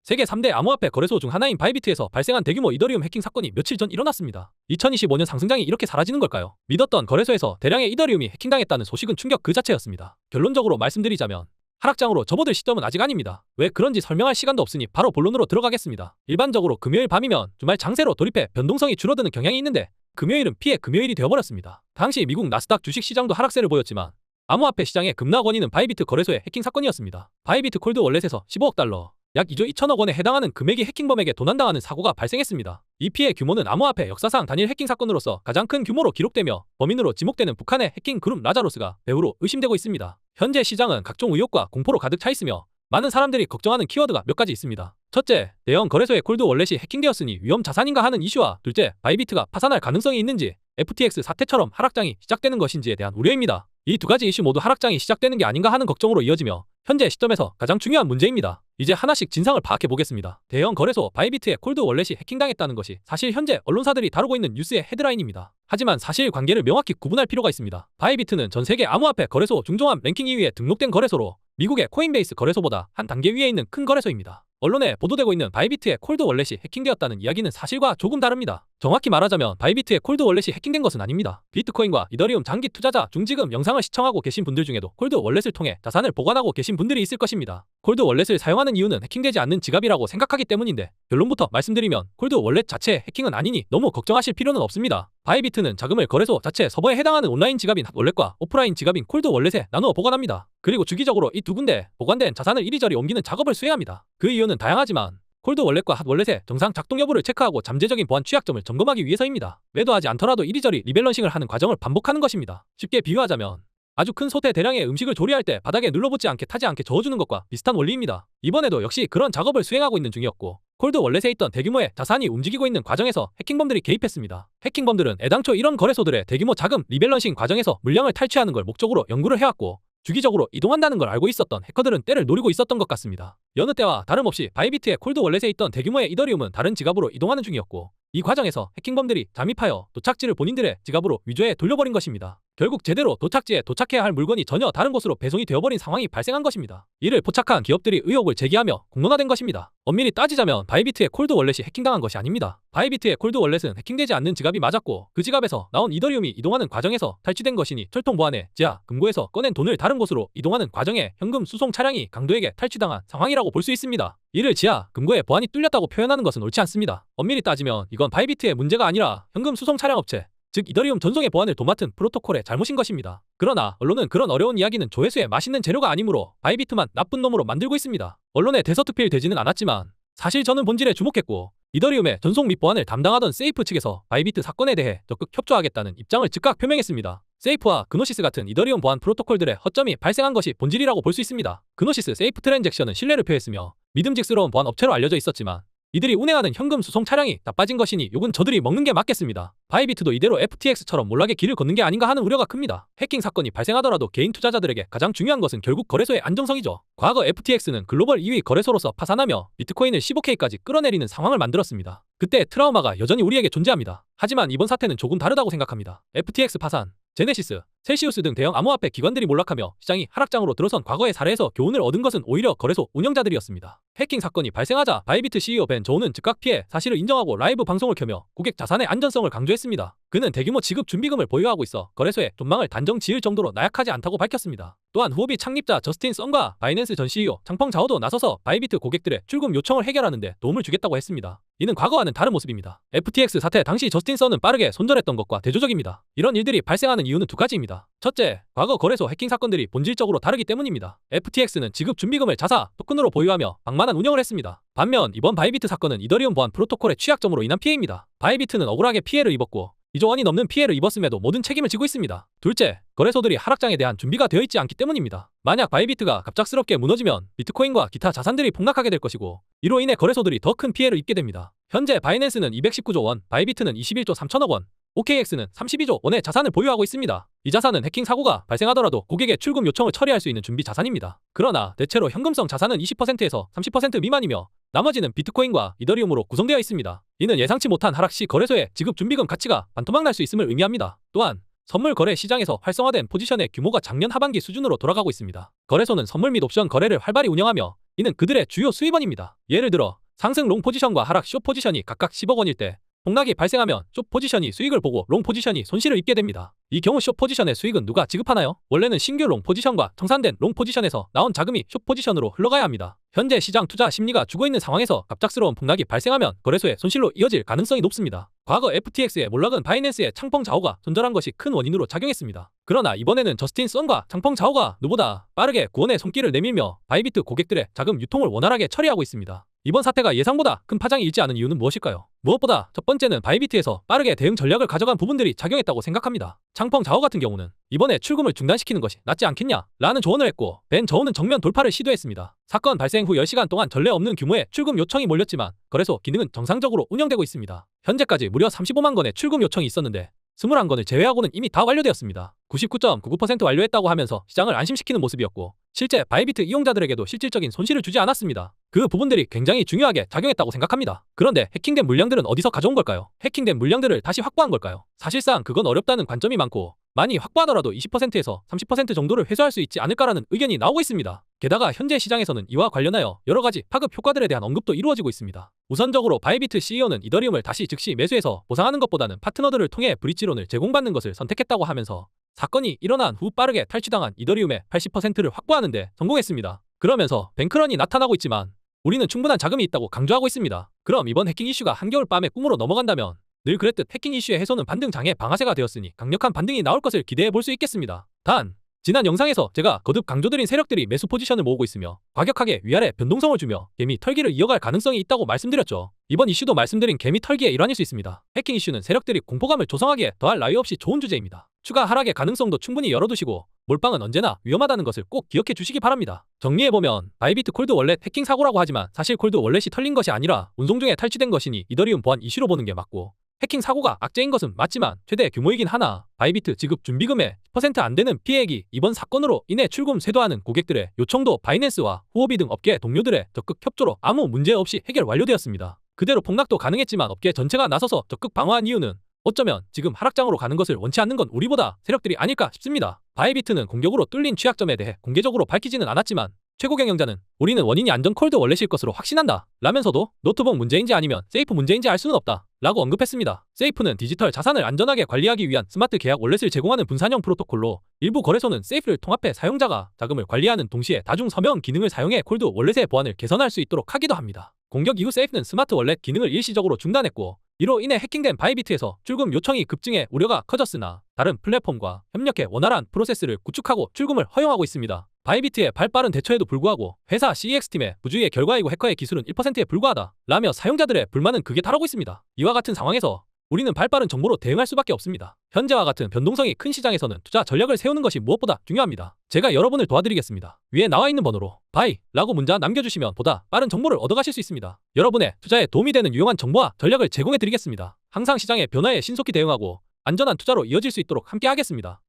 세계 3대 암호화폐 거래소 중 하나인 바이비트에서 발생한 대규모 이더리움 해킹 사건이 며칠 전 일어났습니다. 2025년 상승장이 이렇게 사라지는 걸까요? 믿었던 거래소에서 대량의 이더리움이 해킹당했다는 소식은 충격 그 자체였습니다. 결론적으로 말씀드리자면 하락장으로 접어들 시점은 아직 아닙니다. 왜 그런지 설명할 시간도 없으니 바로 본론으로 들어가겠습니다. 일반적으로 금요일 밤이면 주말 장세로 돌입해 변동성이 줄어드는 경향이 있는데 금요일은 피해 금요일이 되어버렸습니다. 당시 미국 나스닥 주식시장도 하락세를 보였지만 암호화폐 시장의 급락 원인은 바이비트 거래소의 해킹 사건이었습니다. 바이비트 콜드 월렛에서 15억 달러, 약 2조 2천억 원에 해당하는 금액이 해킹범에게 도난당하는 사고가 발생했습니다. 이 피해 규모는 암호화폐 역사상 단일 해킹 사건으로서 가장 큰 규모로 기록되며 범인으로 지목되는 북한의 해킹 그룹 라자로스가 배후로 의심되고 있습니다. 현재 시장은 각종 의혹과 공포로 가득 차 있으며 많은 사람들이 걱정하는 키워드가 몇 가지 있습니다. 첫째, 대형 거래소의 콜드 월렛이 해킹되었으니 위험 자산인가 하는 이슈와 둘째, 바이비트가 파산할 가능성이 있는지 FTX 사태처럼 하락장이 시작되는 것인지에 대한 우려입니다. 이 두 가지 이슈 모두 하락장이 시작되는 게 아닌가 하는 걱정으로 이어지며 현재 시점에서 가장 중요한 문제입니다. 이제 하나씩 진상을 파악해 보겠습니다. 대형 거래소 바이비트의 콜드 월렛이 해킹당했다는 것이 사실 현재 언론사들이 다루고 있는 뉴스의 헤드라인입니다. 하지만 사실 관계를 명확히 구분할 필요가 있습니다. 바이비트는 전 세계 암호화폐 거래소 중종합 랭킹 2위에 등록된 거래소로 미국의 코인베이스 거래소보다 한 단계 위에 있는 큰 거래소입니다. 언론에 보도되고 있는 바이비트의 콜드 월렛이 해킹되었다는 이야기는 사실과 조금 다릅니다. 정확히 말하자면 바이비트의 콜드 월렛이 해킹된 것은 아닙니다. 비트코인과 이더리움 장기 투자자 중 지금 영상을 시청하고 계신 분들 중에도 콜드 월렛을 통해 자산을 보관하고 계신 분들이 있을 것입니다. 콜드 월렛을 사용하는 이유는 해킹되지 않는 지갑이라고 생각하기 때문인데 결론부터 말씀드리면 콜드 월렛 자체의 해킹은 아니니 너무 걱정하실 필요는 없습니다. 바이비트는 자금을 거래소 자체 서버에 해당하는 온라인 지갑인 핫월렛과 오프라인 지갑인 콜드 월렛에 나누어 보관합니다. 그리고 주기적으로 이 두 군데 보관된 자산을 이리저리 옮기는 작업을 수행합니다. 그 이유는 다양하지만 콜드 월렛과 핫월렛의 정상 작동 여부를 체크하고 잠재적인 보안 취약점을 점검하기 위해서입니다. 매도하지 않더라도 이리저리 리밸런싱을 하는 과정을 반복하는 것입니다. 쉽게 비유하자면 아주 큰 솥에 대량의 음식을 조리할 때 바닥에 눌러붙지 않게 타지 않게 저어주는 것과 비슷한 원리입니다. 이번에도 역시 그런 작업을 수행하고 있는 중이었고 콜드 월렛에 있던 대규모의 자산이 움직이고 있는 과정에서 해킹범들이 개입했습니다. 해킹범들은 애당초 이런 거래소들의 대규모 자금 리밸런싱 과정에서 물량을 탈취하는 걸 목적으로 연구를 해왔고 주기적으로 이동한다는 걸 알고 있었던 해커들은 때를 노리고 있었던 것 같습니다. 여느 때와 다름없이 바이비트의 콜드 월렛에 있던 대규모의 이더리움은 다른 지갑으로 이동하는 중이었고 이 과정에서 해킹범들이 잠입하여 도착지를 본인들의 지갑으로 위조해 돌려버린 것입니다. 결국 제대로 도착지에 도착해야 할 물건이 전혀 다른 곳으로 배송이 되어버린 상황이 발생한 것입니다. 이를 포착한 기업들이 의혹을 제기하며 공론화된 것입니다. 엄밀히 따지자면 바이비트의 콜드 월렛이 해킹당한 것이 아닙니다. 바이비트의 콜드 월렛은 해킹되지 않는 지갑이 맞았고 그 지갑에서 나온 이더리움이 이동하는 과정에서 탈취된 것이니 철통 보안에 지하 금고에서 꺼낸 돈을 다른 곳으로 이동하는 과정에 현금 수송 차량이 강도에게 탈취당한 상황이라고 볼 수 있습니다. 이를 지하 금고의 보안이 뚫렸다고 표현하는 것은 옳지 않습니다. 엄밀히 따지면 이건 바이비트의 문제가 아니라 현금 수송 차량 업체 즉 이더리움 전송의 보안을 도맡은 프로토콜의 잘못인 것입니다. 그러나 언론은 그런 어려운 이야기는 조회수에 맛있는 재료가 아니므로 바이비트만 나쁜 놈으로 만들고 있습니다. 언론에 대서특필되지는 않았지만 사실 저는 본질에 주목했고 이더리움의 전송 및 보안을 담당하던 세이프 측에서 바이비트 사건에 대해 적극 협조하겠다는 입장을 즉각 표명했습니다. 세이프와 그노시스 같은 이더리움 보안 프로토콜들의 허점이 발생한 것이 본질이라고 볼 수 있습니다. 그노시스 세이프 트랜잭션은 신뢰를 표했으며 믿음직스러운 보안 업체로 알려져 있었지만 이들이 운행하는 현금 수송 차량이 나빠진 것이니 욕은 저들이 먹는 게 맞겠습니다. 바이비트도 이대로 FTX처럼 몰락의 길을 걷는 게 아닌가 하는 우려가 큽니다. 해킹 사건이 발생하더라도 개인 투자자들에게 가장 중요한 것은 결국 거래소의 안정성이죠. 과거 FTX는 글로벌 2위 거래소로서 파산하며 비트코인을 15K까지 끌어내리는 상황을 만들었습니다. 그때 트라우마가 여전히 우리에게 존재합니다. 하지만 이번 사태는 조금 다르다고 생각합니다. FTX 파산, 제네시스, 셀시우스 등 대형 암호화폐 기관들이 몰락하며 시장이 하락장으로 들어선 과거의 사례에서 교훈을 얻은 것은 오히려 거래소 운영자들이었습니다. 해킹 사건이 발생하자 바이비트 CEO 벤 조우는 즉각 피해 사실을 인정하고 라이브 방송을 켜며 고객 자산의 안전성을 강조했습니다. 그는 대규모 지급 준비금을 보유하고 있어 거래소에 존망을 단정 지을 정도로 나약하지 않다고 밝혔습니다. 또한 후오비 창립자 저스틴 썬과 바이낸스 전 CEO 장펑 자오도 나서서 바이비트 고객들의 출금 요청을 해결하는 데 도움을 주겠다고 했습니다. 이는 과거와는 다른 모습입니다. FTX 사태 당시 저스틴 썬은 빠르게 손절했던 것과 대조적입니다. 이런 일들이 발생하는 이유는 두 가지입니다. 첫째, 과거 거래소 해킹 사건들이 본질적으로 다르기 때문입니다. FTX는 지급 준비금을 자사, 토큰으로 보유하며 방만한 운영을 했습니다. 반면 이번 바이비트 사건은 이더리움 보안 프로토콜의 취약점으로 인한 피해입니다. 바이비트는 억울하게 피해를 입었고 2조 원이 넘는 피해를 입었음에도 모든 책임을 지고 있습니다. 둘째, 거래소들이 하락장에 대한 준비가 되어 있지 않기 때문입니다. 만약 바이비트가 갑작스럽게 무너지면 비트코인과 기타 자산들이 폭락하게 될 것이고 이로 인해 거래소들이 더 큰 피해를 입게 됩니다. 현재 바이낸스는 219조 원, 바이비트는 21조 3천억 원, OKX는 32조 원의 자산을 보유하고 있습니다. 이 자산은 해킹 사고가 발생하더라도 고객의 출금 요청을 처리할 수 있는 준비 자산입니다. 그러나 대체로 현금성 자산은 20%에서 30% 미만이며 나머지는 비트코인과 이더리움으로 구성되어 있습니다. 이는 예상치 못한 하락 시 거래소의 지급 준비금 가치가 반토막 날 수 있음을 의미합니다. 또한 선물 거래 시장에서 활성화된 포지션의 규모가 작년 하반기 수준으로 돌아가고 있습니다. 거래소는 선물 및 옵션 거래를 활발히 운영하며 이는 그들의 주요 수입원입니다. 예를 들어 상승 롱 포지션과 하락 숏 포지션이 각각 10억 원일 때 폭락이 발생하면 숏 포지션이 수익을 보고 롱 포지션이 손실을 입게 됩니다. 이 경우 숏 포지션의 수익은 누가 지급하나요? 원래는 신규 롱 포지션과 청산된 롱 포지션에서 나온 자금이 숏 포지션으로 흘러가야 합니다. 현재 시장 투자 심리가 죽어있는 상황에서 갑작스러운 폭락이 발생하면 거래소의 손실로 이어질 가능성이 높습니다. 과거 FTX의 몰락은 바이낸스의 창펑 자오가 손절한 것이 큰 원인으로 작용했습니다. 그러나 이번에는 저스틴 선과 창펑 자오가 누보다 빠르게 구원의 손길을 내밀며 바이비트 고객들의 자금 유통을 원활하게 처리하고 있습니다. 이번 사태가 예상보다 큰 파장이 일지 않은 이유는 무엇일까요? 무엇보다 첫 번째는 바이비트에서 빠르게 대응 전략을 가져간 부분들이 작용했다고 생각합니다. 창펑 자오 같은 경우는 이번에 출금을 중단시키는 것이 낫지 않겠냐 라는 조언을 했고 벤 저우는 정면 돌파를 시도했습니다. 사건 발생 후 10시간 동안 전례 없는 규모의 출금 요청이 몰렸지만 거래소 기능은 정상적으로 운영되고 있습니다. 현재까지 무려 35만 건의 출금 요청이 있었는데 21건을 제외하고는 이미 다 완료되었습니다. 99.99% 완료했다고 하면서 시장을 안심시키는 모습이었고 실제 바이비트 이용자들에게도 실질적인 손실을 주지 않았습니다. 그 부분들이 굉장히 중요하게 작용했다고 생각합니다. 그런데 해킹된 물량들은 어디서 가져온 걸까요? 해킹된 물량들을 다시 확보한 걸까요? 사실상 그건 어렵다는 관점이 많고 많이 확보하더라도 20%에서 30% 정도를 회수할 수 있지 않을까라는 의견이 나오고 있습니다. 게다가 현재 시장에서는 이와 관련하여 여러가지 파급 효과들에 대한 언급도 이루어지고 있습니다. 우선적으로 바이비트 CEO는 이더리움을 다시 즉시 매수해서 보상하는 것보다는 파트너들을 통해 브릿지론을 제공받는 것을 선택했다고 하면서 사건이 일어난 후 빠르게 탈취당한 이더리움의 80%를 확보하는 데 성공했습니다. 그러면서 뱅크런이 나타나고 있지만 우리는 충분한 자금이 있다고 강조하고 있습니다. 그럼 이번 해킹 이슈가 한겨울밤의 꿈으로 넘어간다면 늘 그랬듯 해킹 이슈의 해소는 반등 장의 방아쇠가 되었으니 강력한 반등이 나올 것을 기대해 볼 수 있겠습니다. 단 지난 영상에서 제가 거듭 강조드린 세력들이 매수 포지션을 모으고 있으며 과격하게 위아래 변동성을 주며 개미 털기를 이어갈 가능성이 있다고 말씀드렸죠. 이번 이슈도 말씀드린 개미 털기의 일환일 수 있습니다. 해킹 이슈는 세력들이 공포감을 조성하기에 더할 나위 없이 좋은 주제입니다. 추가 하락의 가능성도 충분히 열어두시고 몰빵은 언제나 위험하다는 것을 꼭 기억해 주시기 바랍니다. 정리해보면 바이비트 콜드 월렛 해킹 사고라고 하지만 사실 콜드 월렛이 털린 것이 아니라 운송 중에 탈취된 것이니 이더리움 보안 이슈로 보는 게 맞고 해킹 사고가 악재인 것은 맞지만 최대 규모이긴 하나 바이비트 지급 준비금의 10% 안 되는 피해액이 이번 사건으로 인해 출금 쇄도하는 고객들의 요청도 바이낸스와 후오비 등 업계 동료들의 적극 협조로 아무 문제 없이 해결 완료되었습니다. 그대로 폭락도 가능했지만 업계 전체가 나서서 적극 방어한 이유는 어쩌면 지금 하락장으로 가는 것을 원치 않는 건 우리보다 세력들이 아닐까 싶습니다. 바이비트는 공격으로 뚫린 취약점에 대해 공개적으로 밝히지는 않았지만 최고 경영자는 우리는 원인이 안전 콜드 월렛일 것으로 확신한다 라면서도 노트북 문제인지 아니면 세이프 문제인지 알 수는 없다 라고 언급했습니다. 세이프는 디지털 자산을 안전하게 관리하기 위한 스마트 계약 월렛을 제공하는 분산형 프로토콜로 일부 거래소는 세이프를 통합해 사용자가 자금을 관리하는 동시에 다중 서명 기능을 사용해 콜드 월렛의 보안을 개선할 수 있도록 하기도 합니다. 공격 이후 세이프는 스마트 월렛 기능을 일시적으로 중단했고 이로 인해 해킹된 바이비트에서 출금 요청이 급증해 우려가 커졌으나 다른 플랫폼과 협력해 원활한 프로세스를 구축하고 출금을 허용하고 있습니다. 바이비트의 발빠른 대처에도 불구하고 회사 CEX팀의 부주의의 결과이고 해커의 기술은 1%에 불과하다 라며 사용자들의 불만은 극에 달하고 있습니다. 이와 같은 상황에서 우리는 발빠른 정보로 대응할 수밖에 없습니다. 현재와 같은 변동성이 큰 시장에서는 투자 전략을 세우는 것이 무엇보다 중요합니다. 제가 여러분을 도와드리겠습니다. 위에 나와 있는 번호로 바이 라고 문자 남겨주시면 보다 빠른 정보를 얻어가실 수 있습니다. 여러분의 투자에 도움이 되는 유용한 정보와 전략을 제공해드리겠습니다. 항상 시장의 변화에 신속히 대응하고 안전한 투자로 이어질 수 있도록 함께 하겠습니다.